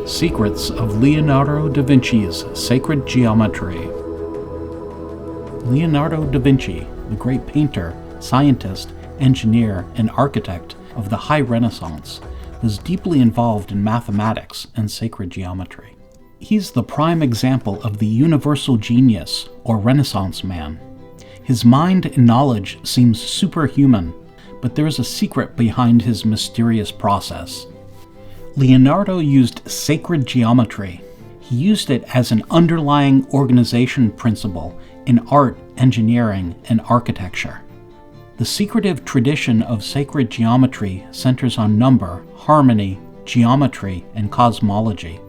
Secrets of Leonardo da Vinci's Sacred Geometry. Leonardo da Vinci, the great painter, scientist, engineer, and architect of the High Renaissance, was deeply involved in mathematics and sacred geometry. He's the prime example of the universal genius, or Renaissance man. His mind and knowledge seems superhuman, but there is a secret behind his mysterious process. Leonardo used sacred geometry. He used it as an underlying organization principle in art, engineering, and architecture. The secretive tradition of sacred geometry centers on number, harmony, geometry, and cosmology.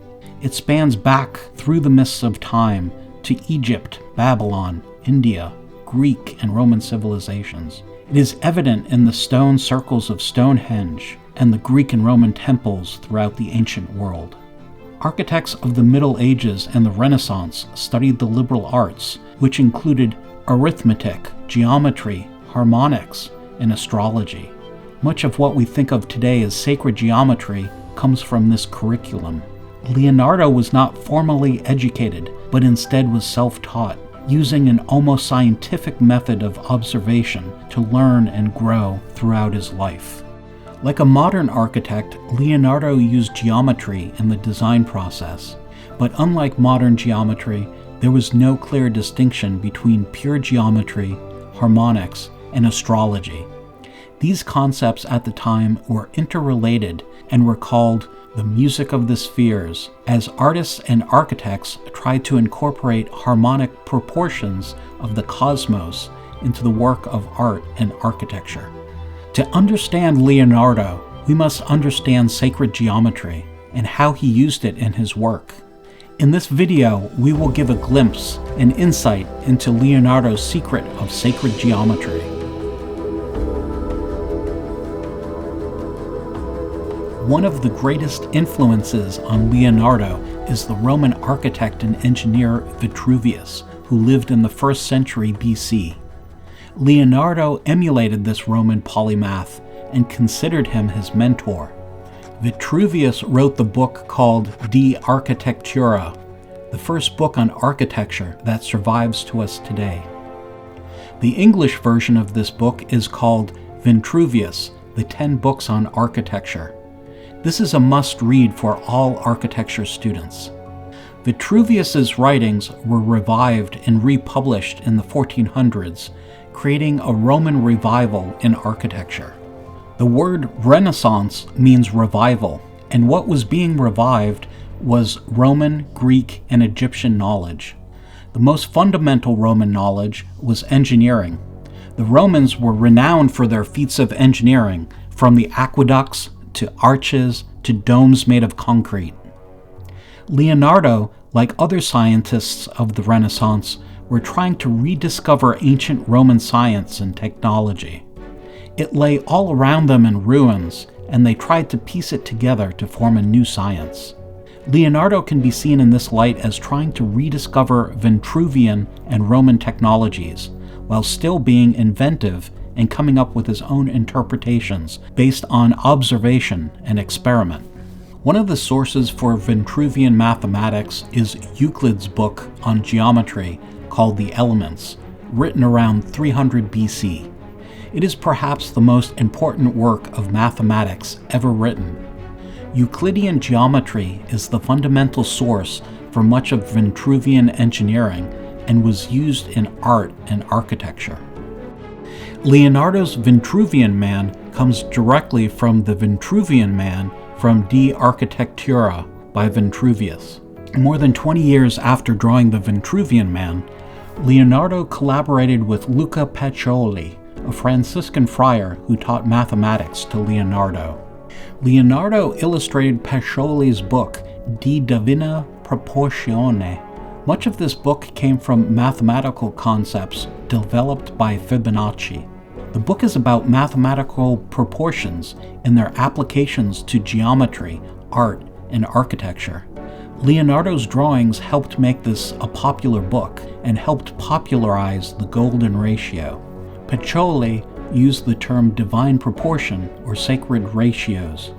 It spans back through the mists of time to Egypt, Babylon, India, Greek, and Roman civilizations. It is evident in the stone circles of Stonehenge and the Greek and Roman temples throughout the ancient world. Architects of the Middle Ages and the Renaissance studied the liberal arts, which included arithmetic, geometry, harmonics, and astrology. Much of what we think of today as sacred geometry comes from this curriculum. Leonardo was not formally educated, but instead was self-taught, using an almost scientific method of observation to learn and grow throughout his life. Like a modern architect, Leonardo used geometry in the design process, but unlike modern geometry, there was no clear distinction between pure geometry, harmonics, and astrology. These concepts at the time were interrelated and were called the music of the spheres, as artists and architects tried to incorporate harmonic proportions of the cosmos into the work of art and architecture. To understand Leonardo, we must understand sacred geometry and how he used it in his work. In this video, we will give a glimpse and insight into Leonardo's secret of sacred geometry. One of the greatest influences on Leonardo is the Roman architect and engineer Vitruvian, who lived in the 1st century BC. Leonardo emulated this Roman polymath and considered him his mentor. Vitruvian wrote the book called De Architectura, the first book on architecture that survives to us today. The English version of this book is called Vitruvian, the 10 Books on Architecture. This is a must-read for all architecture students. Vitruvius's writings were revived and republished in the 1400s, creating a Roman revival in architecture. The word Renaissance means revival, and what was being revived was Roman, Greek, and Egyptian knowledge. The most fundamental Roman knowledge was engineering. The Romans were renowned for their feats of engineering, from the aqueducts to arches to domes made of concrete. Leonardo, like other scientists of the Renaissance, were trying to rediscover ancient Roman science and technology. It lay all around them in ruins, and they tried to piece it together to form a new science. Leonardo can be seen in this light as trying to rediscover Vitruvian and Roman technologies, while still being inventive and coming up with his own interpretations based on observation and experiment. One of the sources for Vitruvian mathematics is Euclid's book on geometry called The Elements, written around 300 BC. It is perhaps the most important work of mathematics ever written. Euclidean geometry is the fundamental source for much of Vitruvian engineering and was used in art and architecture. Leonardo's Vitruvian man comes directly from the Vitruvian man from De Architectura by Vitruvian. More than 20 years after drawing the Vitruvian man, Leonardo collaborated with Luca Pacioli, a Franciscan friar who taught mathematics to Leonardo. Leonardo illustrated Pacioli's book, De Divina Proportione. Much of this book came from mathematical concepts developed by Fibonacci. The book is about mathematical proportions and their applications to geometry, art, and architecture. Leonardo's drawings helped make this a popular book and helped popularize the golden ratio. Pacioli used the term divine proportion or sacred ratios.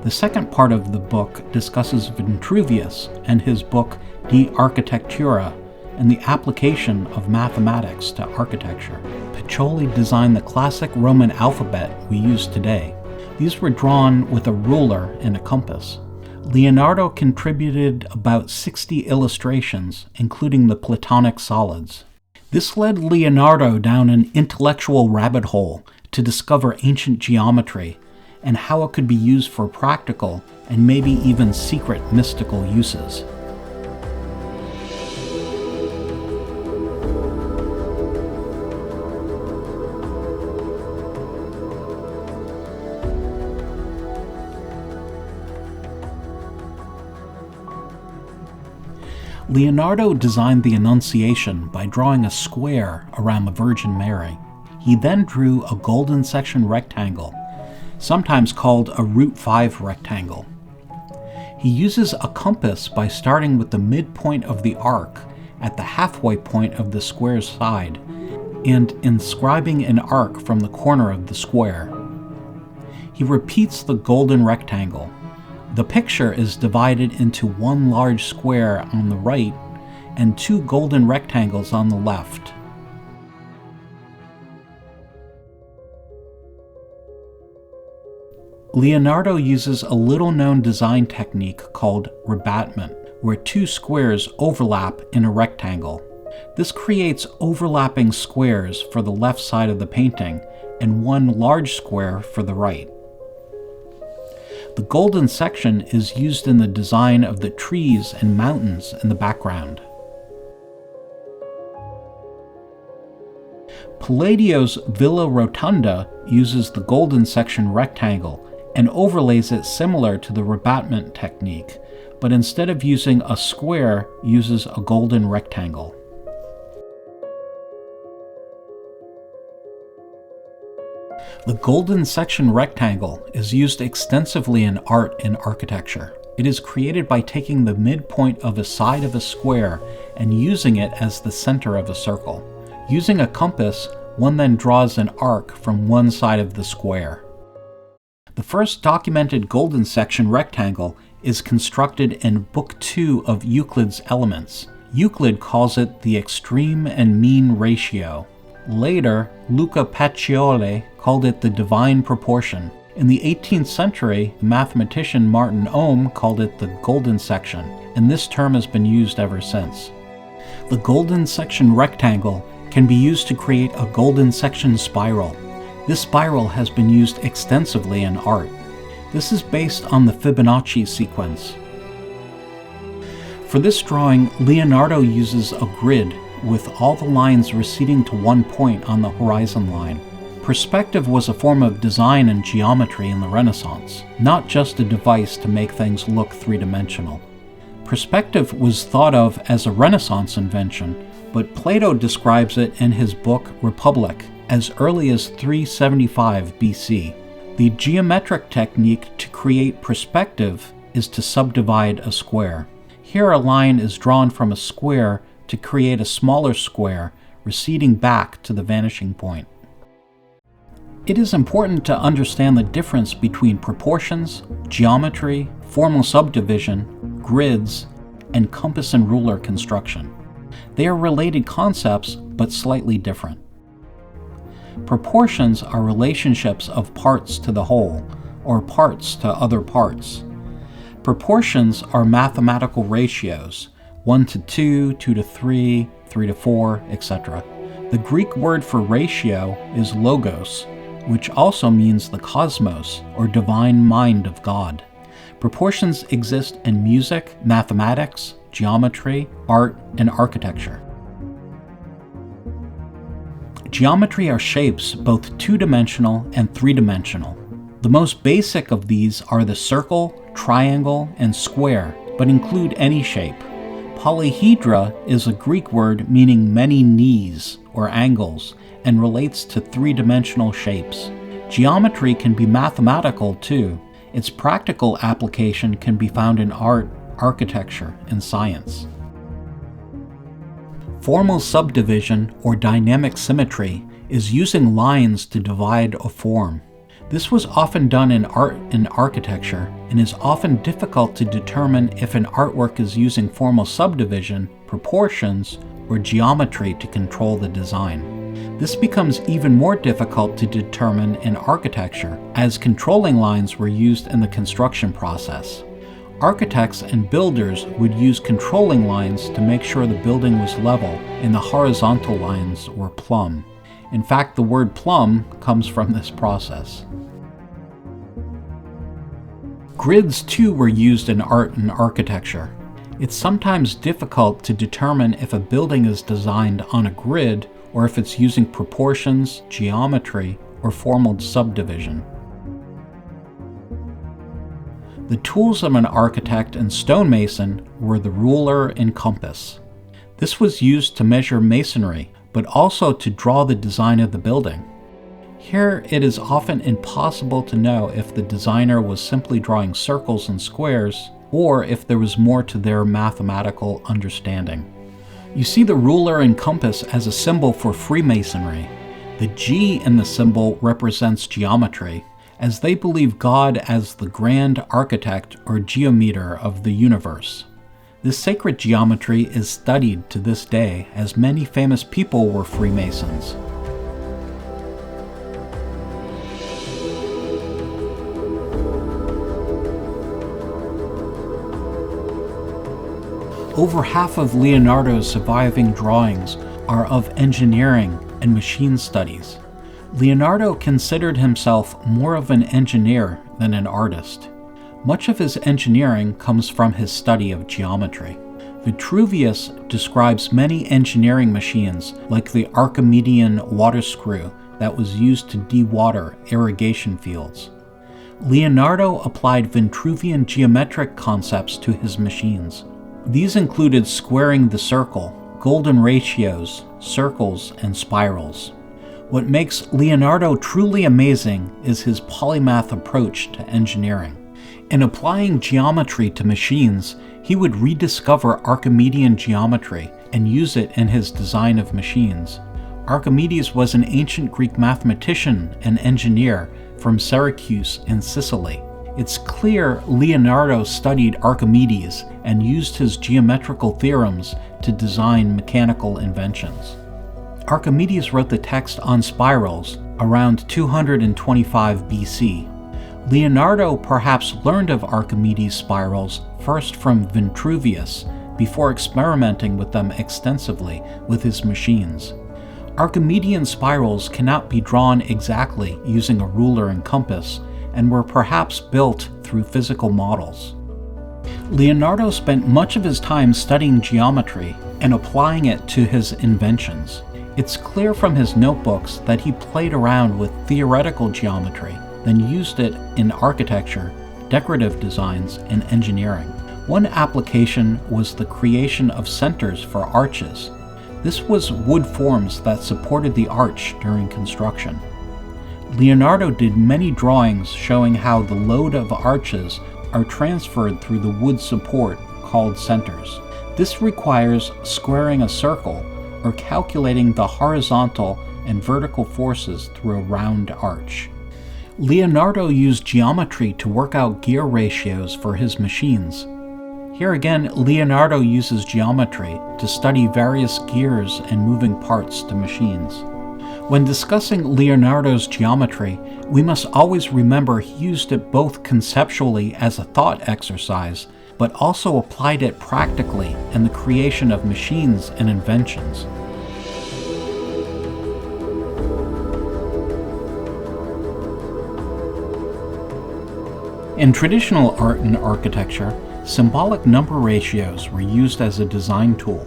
The second part of the book discusses Vitruvius and his book De Architectura and the application of mathematics to architecture. Pacioli designed the classic Roman alphabet we use today. These were drawn with a ruler and a compass. Leonardo contributed about 60 illustrations, including the Platonic solids. This led Leonardo down an intellectual rabbit hole to discover ancient geometry and how it could be used for practical and maybe even secret mystical uses. Leonardo designed the Annunciation by drawing a square around the Virgin Mary. He then drew a golden section rectangle, sometimes called a root 5 rectangle. He uses a compass by starting with the midpoint of the arc at the halfway point of the square's side and inscribing an arc from the corner of the square. He repeats the golden rectangle. The picture is divided into one large square on the right and two golden rectangles on the left. Leonardo uses a little-known design technique called rebattement, where two squares overlap in a rectangle. This creates overlapping squares for the left side of the painting and one large square for the right. The golden section is used in the design of the trees and mountains in the background. Palladio's Villa Rotunda uses the golden section rectangle and overlays it similar to the rebattement technique, but instead of using a square, uses a golden rectangle. The golden section rectangle is used extensively in art and architecture. It is created by taking the midpoint of a side of a square and using it as the center of a circle. Using a compass, one then draws an arc from one side of the square. The first documented golden section rectangle is constructed in Book 2 of Euclid's Elements. Euclid calls it the extreme and mean ratio. Later, Luca Pacioli called it the divine proportion. In the 18th century, the mathematician Martin Ohm called it the golden section, and this term has been used ever since. The golden section rectangle can be used to create a golden section spiral. This spiral has been used extensively in art. This is based on the Fibonacci sequence. For this drawing, Leonardo uses a grid with all the lines receding to one point on the horizon line. Perspective was a form of design and geometry in the Renaissance, not just a device to make things look three-dimensional. Perspective was thought of as a Renaissance invention, but Plato describes it in his book Republic as early as 375 BC. The geometric technique to create perspective is to subdivide a square. Here a line is drawn from a square to create a smaller square, receding back to the vanishing point. It is important to understand the difference between proportions, geometry, formal subdivision, grids, and compass and ruler construction. They are related concepts, but slightly different. Proportions are relationships of parts to the whole, or parts to other parts. Proportions are mathematical ratios, 1 to 2, 2 to 3, 3 to 4, etc. The Greek word for ratio is logos, which also means the cosmos, or divine mind of God. Proportions exist in music, mathematics, geometry, art, and architecture. Geometry are shapes, both two-dimensional and three-dimensional. The most basic of these are the circle, triangle, and square, but include any shape. Polyhedra is a Greek word meaning many knees, or angles, and relates to three-dimensional shapes. Geometry can be mathematical too. Its practical application can be found in art, architecture, and science. Formal subdivision, or dynamic symmetry, is using lines to divide a form. This was often done in art and architecture, and is often difficult to determine if an artwork is using formal subdivision, proportions, or geometry to control the design. This becomes even more difficult to determine in architecture, as controlling lines were used in the construction process. Architects and builders would use controlling lines to make sure the building was level and the horizontal lines were plumb. In fact, the word plumb comes from this process. Grids too were used in art and architecture. It's sometimes difficult to determine if a building is designed on a grid or if it's using proportions, geometry, or formal subdivision. The tools of an architect and stonemason were the ruler and compass. This was used to measure masonry, but also to draw the design of the building. Here, it is often impossible to know if the designer was simply drawing circles and squares, or if there was more to their mathematical understanding. You see the ruler and compass as a symbol for Freemasonry. The G in the symbol represents geometry, as they believe God as the grand architect or geometer of the universe. This sacred geometry is studied to this day, as many famous people were Freemasons. Over half of Leonardo's surviving drawings are of engineering and machine studies. Leonardo considered himself more of an engineer than an artist. Much of his engineering comes from his study of geometry. Vitruvius describes many engineering machines, like the Archimedean water screw that was used to dewater irrigation fields. Leonardo applied Vitruvian geometric concepts to his machines. These included squaring the circle, golden ratios, circles, and spirals. What makes Leonardo truly amazing is his polymath approach to engineering. In applying geometry to machines, he would rediscover Archimedean geometry and use it in his design of machines. Archimedes was an ancient Greek mathematician and engineer from Syracuse in Sicily. It's clear Leonardo studied Archimedes and used his geometrical theorems to design mechanical inventions. Archimedes wrote the text on spirals around 225 BC. Leonardo perhaps learned of Archimedes' spirals first from Vitruvius before experimenting with them extensively with his machines. Archimedean spirals cannot be drawn exactly using a ruler and compass, and were perhaps built through physical models. Leonardo spent much of his time studying geometry and applying it to his inventions. It's clear from his notebooks that he played around with theoretical geometry, then used it in architecture, decorative designs, and engineering. One application was the creation of centers for arches. This was wood forms that supported the arch during construction. Leonardo did many drawings showing how the load of arches are transferred through the wood support called centers. This requires squaring a circle or calculating the horizontal and vertical forces through a round arch. Leonardo used geometry to work out gear ratios for his machines. Here again, Leonardo uses geometry to study various gears and moving parts to machines. When discussing Leonardo's geometry, we must always remember he used it both conceptually as a thought exercise, but also applied it practically in the creation of machines and inventions. In traditional art and architecture, symbolic number ratios were used as a design tool.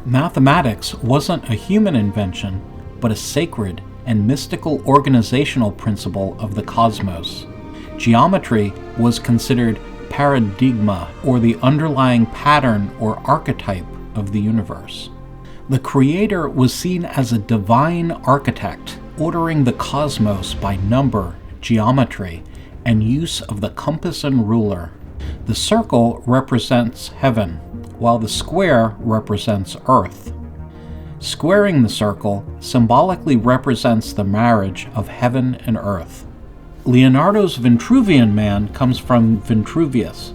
Mathematics wasn't a human invention, but a sacred and mystical organizational principle of the cosmos. Geometry was considered paradigma, or the underlying pattern or archetype of the universe. The Creator was seen as a divine architect, ordering the cosmos by number, geometry, and use of the compass and ruler. The circle represents heaven, while the square represents earth. Squaring the circle symbolically represents the marriage of heaven and earth. Leonardo's Vitruvian man comes from Vitruvius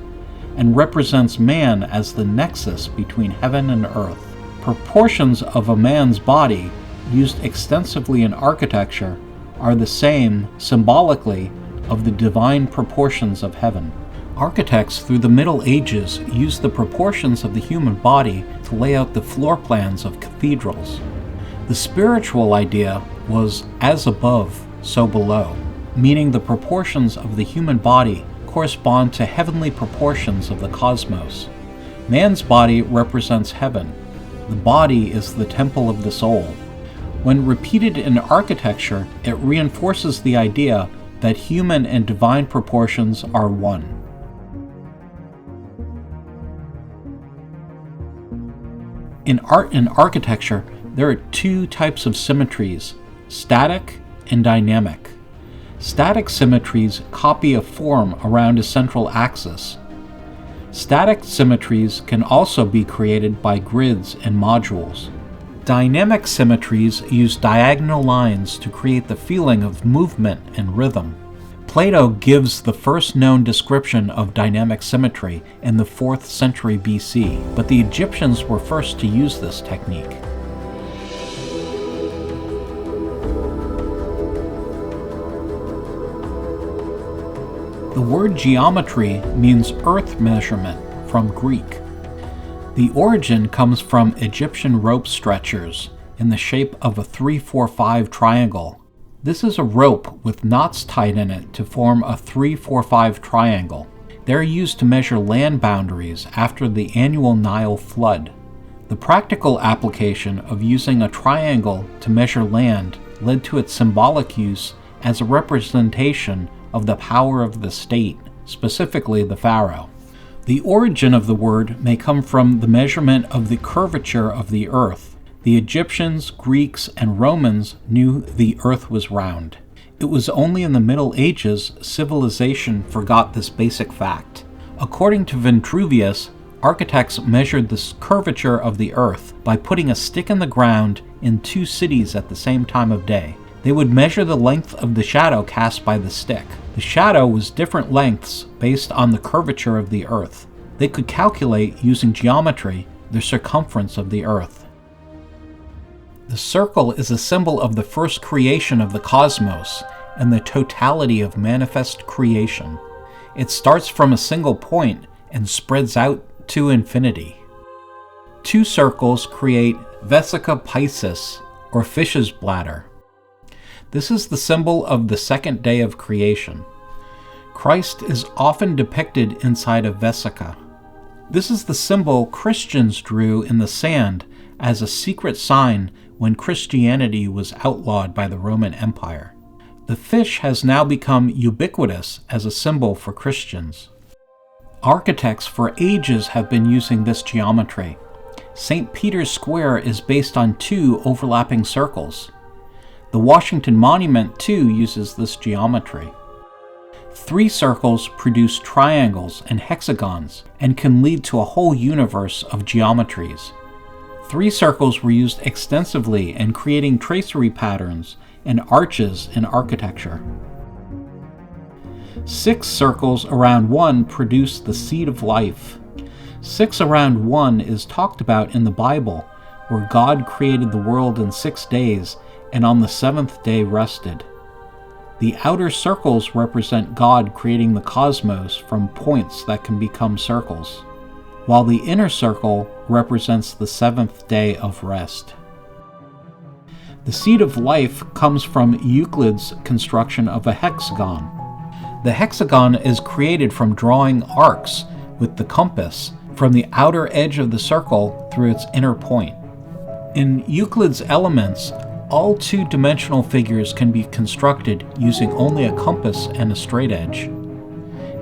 and represents man as the nexus between heaven and earth. Proportions of a man's body, used extensively in architecture, are the same, symbolically, of the divine proportions of heaven. Architects through the Middle Ages used the proportions of the human body to lay out the floor plans of cathedrals. The spiritual idea was as above, so below, meaning the proportions of the human body correspond to heavenly proportions of the cosmos. Man's body represents heaven. The body is the temple of the soul. When repeated in architecture, it reinforces the idea that human and divine proportions are one. In art and architecture, there are two types of symmetries, static and dynamic. Static symmetries copy a form around a central axis. Static symmetries can also be created by grids and modules. Dynamic symmetries use diagonal lines to create the feeling of movement and rhythm. Plato gives the first known description of dynamic symmetry in the 4th century BC, but the Egyptians were first to use this technique. The word geometry means earth measurement from Greek. The origin comes from Egyptian rope stretchers in the shape of a 3-4-5 triangle. This is a rope with knots tied in it to form a 3-4-5 triangle. They are used to measure land boundaries after the annual Nile flood. The practical application of using a triangle to measure land led to its symbolic use as a representation of the power of the state, specifically the pharaoh. The origin of the word may come from the measurement of the curvature of the earth. The Egyptians, Greeks, and Romans knew the earth was round. It was only in the Middle Ages civilization forgot this basic fact. According to Vitruvius, architects measured the curvature of the earth by putting a stick in the ground in two cities at the same time of day. They would measure the length of the shadow cast by the stick. The shadow was different lengths based on the curvature of the earth. They could calculate, using geometry, the circumference of the earth. The circle is a symbol of the first creation of the cosmos and the totality of manifest creation. It starts from a single point and spreads out to infinity. Two circles create vesica piscis, or fish's bladder. This is the symbol of the second day of creation. Christ is often depicted inside a vesica. This is the symbol Christians drew in the sand as a secret sign when Christianity was outlawed by the Roman Empire. The fish has now become ubiquitous as a symbol for Christians. Architects for ages have been using this geometry. St. Peter's Square is based on two overlapping circles. The Washington Monument, too, uses this geometry. Three circles produce triangles and hexagons and can lead to a whole universe of geometries. Three circles were used extensively in creating tracery patterns and arches in architecture. 6 circles around one produce the seed of life. 6 around one is talked about in the Bible, where God created the world in 6 days and on the 7th day rested. The outer circles represent God creating the cosmos from points that can become circles, while the inner circle represents the 7th day of rest. The seed of life comes from Euclid's construction of a hexagon. The hexagon is created from drawing arcs with the compass from the outer edge of the circle through its inner point. In Euclid's Elements, all two-dimensional figures can be constructed using only a compass and a straight edge.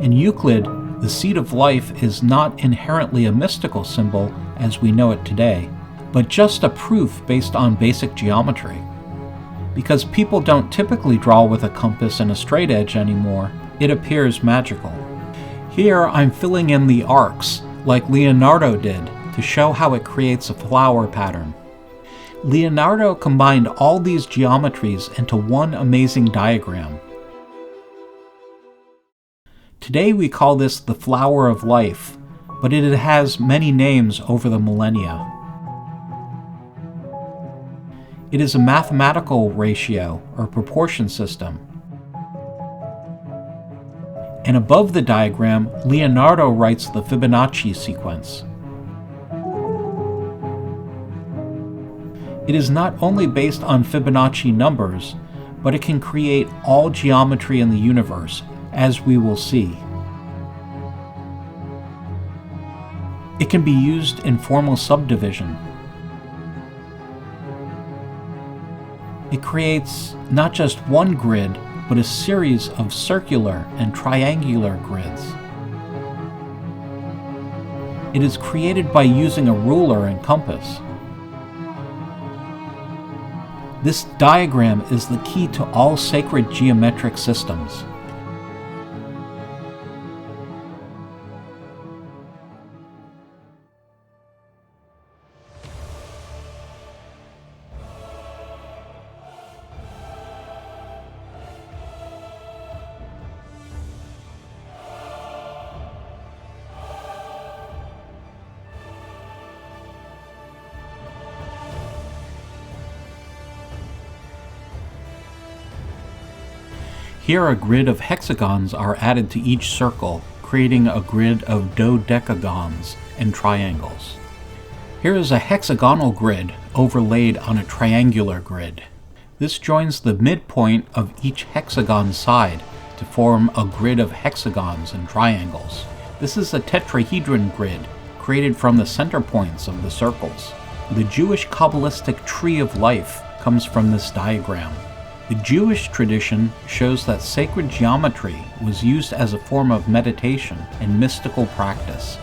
In Euclid, the seed of life is not inherently a mystical symbol as we know it today, but just a proof based on basic geometry. Because people don't typically draw with a compass and a straight edge anymore, it appears magical. Here I'm filling in the arcs, like Leonardo did, to show how it creates a flower pattern. Leonardo combined all these geometries into one amazing diagram. Today we call this the flower of life, but it has many names over the millennia. It is a mathematical ratio or proportion system. And above the diagram, Leonardo writes the Fibonacci sequence. It is not only based on Fibonacci numbers, but it can create all geometry in the universe, as we will see. It can be used in formal subdivision. It creates not just one grid, but a series of circular and triangular grids. It is created by using a ruler and compass. This diagram is the key to all sacred geometric systems. Here a grid of hexagons are added to each circle, creating a grid of dodecagons and triangles. Here is a hexagonal grid overlaid on a triangular grid. This joins the midpoint of each hexagon side to form a grid of hexagons and triangles. This is a tetrahedron grid created from the center points of the circles. The Jewish Kabbalistic tree of life comes from this diagram. The Jewish tradition shows that sacred geometry was used as a form of meditation and mystical practice.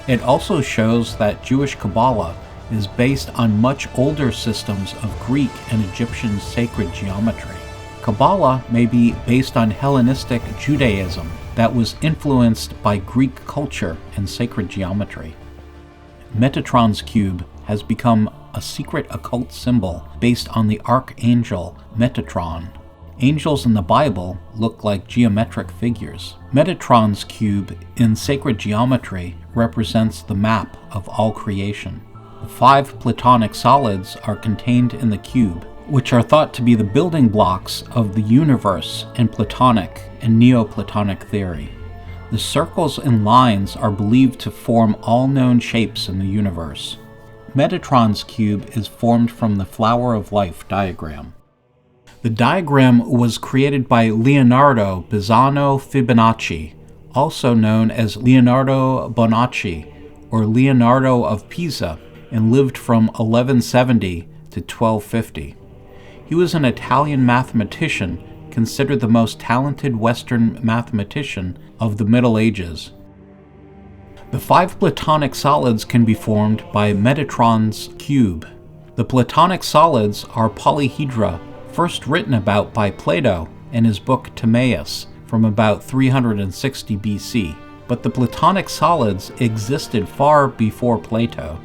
It also shows that Jewish Kabbalah is based on much older systems of Greek and Egyptian sacred geometry. Kabbalah may be based on Hellenistic Judaism that was influenced by Greek culture and sacred geometry. Metatron's cube has become a secret occult symbol based on the archangel Metatron. Angels in the Bible look like geometric figures. Metatron's cube in sacred geometry represents the map of all creation. The 5 Platonic solids are contained in the cube, which are thought to be the building blocks of the universe in Platonic and Neoplatonic theory. The circles and lines are believed to form all known shapes in the universe. Metatron's cube is formed from the flower of life diagram. The diagram was created by Leonardo Pisano Fibonacci, also known as Leonardo Bonacci or Leonardo of Pisa, and lived from 1170 to 1250. He was an Italian mathematician, considered the most talented Western mathematician of the Middle Ages. The 5 Platonic solids can be formed by Metatron's cube. The Platonic solids are polyhedra, first written about by Plato in his book Timaeus from about 360 BC. But the Platonic solids existed far before Plato.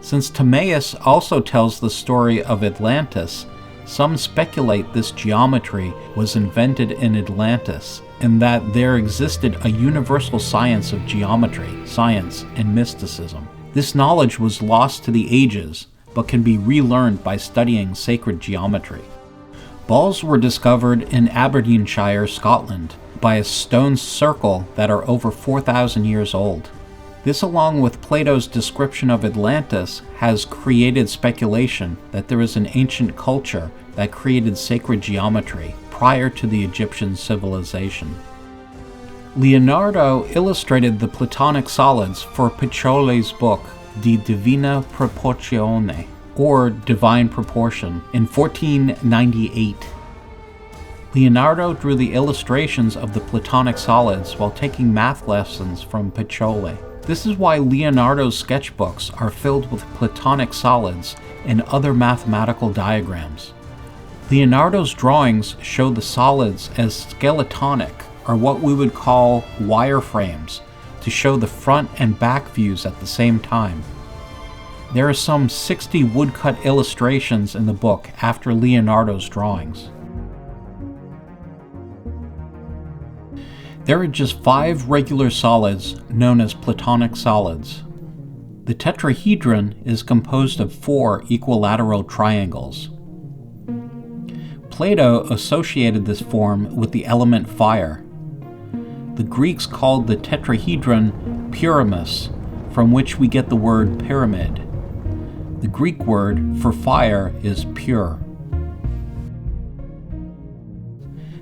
Since Timaeus also tells the story of Atlantis, some speculate this geometry was invented in Atlantis, and that there existed a universal science of geometry, science, and mysticism. This knowledge was lost to the ages, but can be relearned by studying sacred geometry. Balls were discovered in Aberdeenshire, Scotland, by a stone circle that are over 4,000 years old. This, along with Plato's description of Atlantis, has created speculation that there is an ancient culture that created sacred geometry prior to the Egyptian civilization. Leonardo illustrated the Platonic solids for Pacioli's book, De Divina Proportione, or Divine Proportion, in 1498. Leonardo drew the illustrations of the Platonic solids while taking math lessons from Pacioli. This is why Leonardo's sketchbooks are filled with Platonic solids and other mathematical diagrams. Leonardo's drawings show the solids as skeletonic, or what we would call wireframes, to show the front and back views at the same time. There are some 60 woodcut illustrations in the book after Leonardo's drawings. There are just 5 regular solids known as Platonic solids. The tetrahedron is composed of 4 equilateral triangles. Plato associated this form with the element fire. The Greeks called the tetrahedron pyramis, from which we get the word pyramid. The Greek word for fire is pure.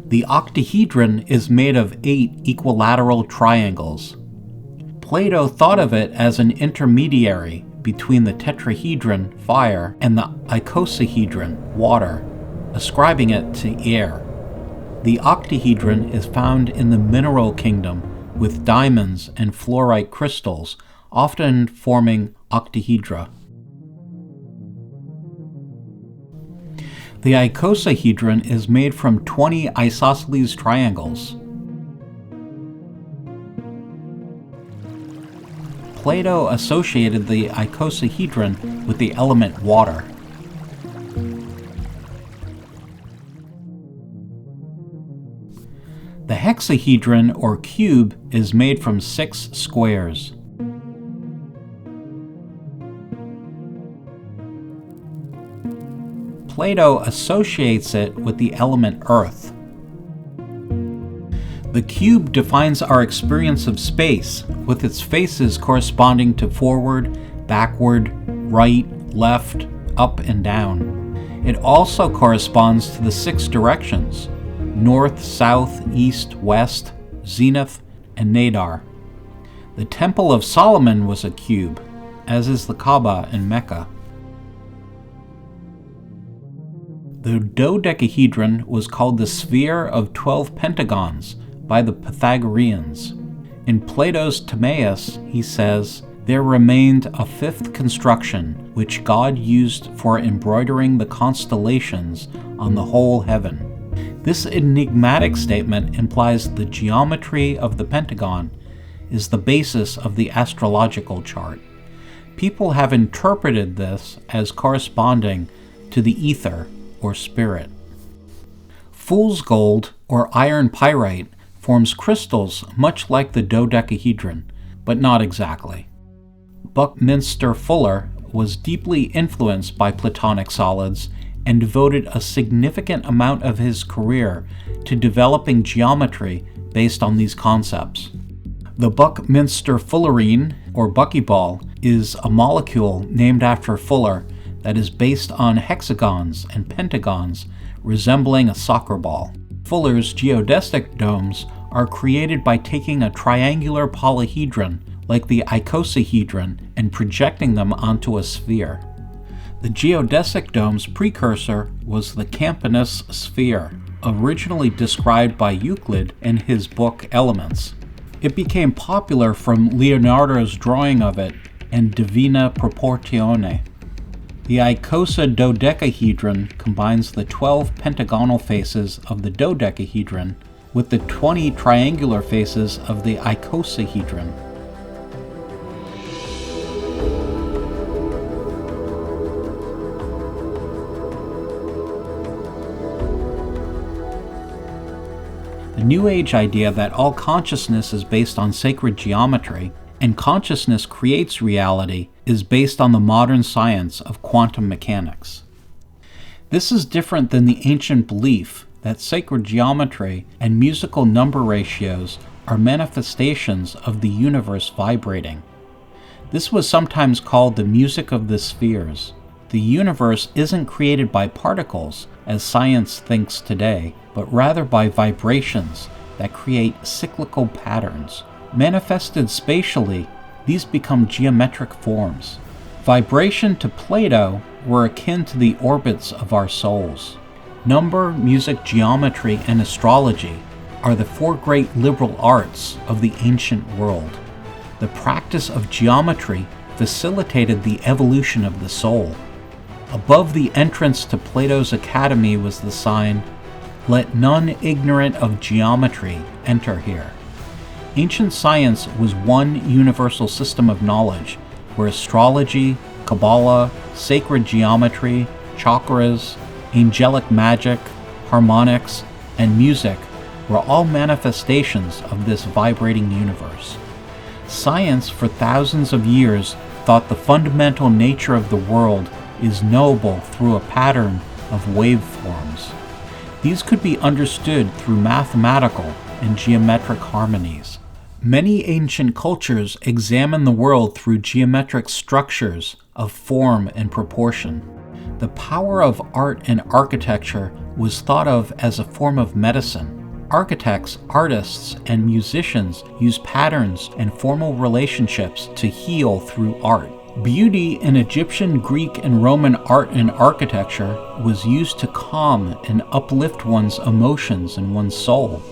The octahedron is made of 8 equilateral triangles. Plato thought of it as an intermediary between the tetrahedron, fire, and the icosahedron, water, ascribing it to air. The octahedron is found in the mineral kingdom with diamonds and fluorite crystals, often forming octahedra. The icosahedron is made from 20 isosceles triangles. Plato associated the icosahedron with the element water. The hexahedron, or cube, is made from 6 squares. Plato associates it with the element earth. The cube defines our experience of space, with its faces corresponding to forward, backward, right, left, up, and down. It also corresponds to the 6 directions: north, south, east, west, zenith, and nadar. The Temple of Solomon was a cube, as is the Kaaba in Mecca. The dodecahedron was called the sphere of 12 pentagons by the Pythagoreans. In Plato's Timaeus, he says, "There remained a 5th construction, which God used for embroidering the constellations on the whole heaven." This enigmatic statement implies the geometry of the pentagon is the basis of the astrological chart. People have interpreted this as corresponding to the ether, or spirit. Fool's gold, or iron pyrite, forms crystals much like the dodecahedron, but not exactly. Buckminster Fuller was deeply influenced by Platonic solids and devoted a significant amount of his career to developing geometry based on these concepts. The Buckminster fullerene, or buckyball, is a molecule named after Fuller that is based on hexagons and pentagons resembling a soccer ball. Fuller's geodesic domes are created by taking a triangular polyhedron like the icosahedron and projecting them onto a sphere. The geodesic dome's precursor was the Campanus sphere, originally described by Euclid in his book Elements. It became popular from Leonardo's drawing of it and Divina Proportione. The icosahedron combines the 12 pentagonal faces of the dodecahedron with the 20 triangular faces of the icosahedron. The New Age idea that all consciousness is based on sacred geometry and consciousness creates reality is based on the modern science of quantum mechanics. This is different than the ancient belief that sacred geometry and musical number ratios are manifestations of the universe vibrating. This was sometimes called the music of the spheres. The universe isn't created by particles, as science thinks today, but rather by vibrations that create cyclical patterns. Manifested spatially, these become geometric forms. Vibration to Plato were akin to the orbits of our souls. Number, music, geometry, and astrology are the 4 great liberal arts of the ancient world. The practice of geometry facilitated the evolution of the soul. Above the entrance to Plato's academy was the sign, "Let none ignorant of geometry enter here." Ancient science was one universal system of knowledge, where astrology, Kabbalah, sacred geometry, chakras, angelic magic, harmonics, and music were all manifestations of this vibrating universe. Science for thousands of years thought the fundamental nature of the world is knowable through a pattern of waveforms. These could be understood through mathematical and geometric harmonies. Many ancient cultures examine the world through geometric structures of form and proportion. The power of art and architecture was thought of as a form of medicine. Architects, artists, and musicians use patterns and formal relationships to heal through art. Beauty in Egyptian, Greek, and Roman art and architecture was used to calm and uplift one's emotions and one's soul.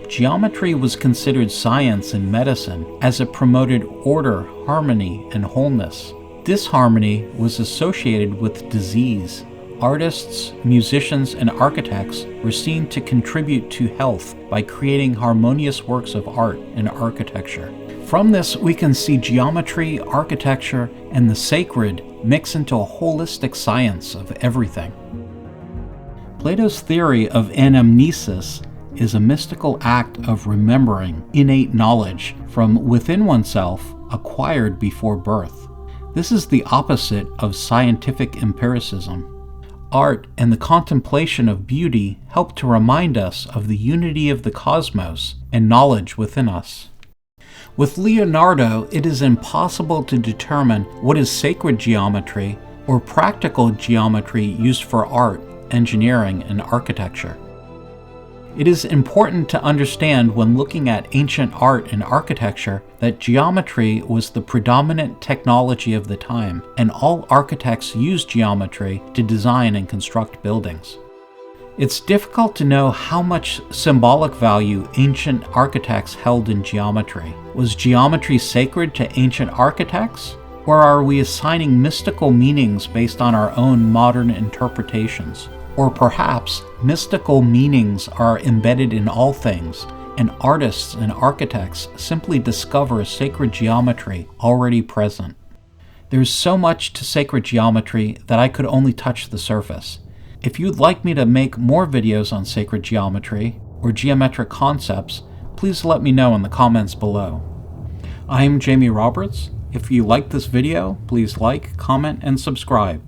Geometry was considered science and medicine as it promoted order, harmony, and wholeness. Disharmony was associated with disease. Artists, musicians, and architects were seen to contribute to health by creating harmonious works of art and architecture. From this, we can see geometry, architecture, and the sacred mix into a holistic science of everything. Plato's theory of anamnesis is a mystical act of remembering innate knowledge from within oneself acquired before birth. This is the opposite of scientific empiricism. Art and the contemplation of beauty help to remind us of the unity of the cosmos and knowledge within us. With Leonardo, it is impossible to determine what is sacred geometry or practical geometry used for art, engineering, and architecture. It is important to understand when looking at ancient art and architecture that geometry was the predominant technology of the time, and all architects used geometry to design and construct buildings. It's difficult to know how much symbolic value ancient architects held in geometry. Was geometry sacred to ancient architects? Or are we assigning mystical meanings based on our own modern interpretations? Or perhaps mystical meanings are embedded in all things, and artists and architects simply discover sacred geometry already present. There's so much to sacred geometry that I could only touch the surface. If you'd like me to make more videos on sacred geometry or geometric concepts, please let me know in the comments below. I'm Jamie Roberts. If you liked this video, please like, comment, and subscribe.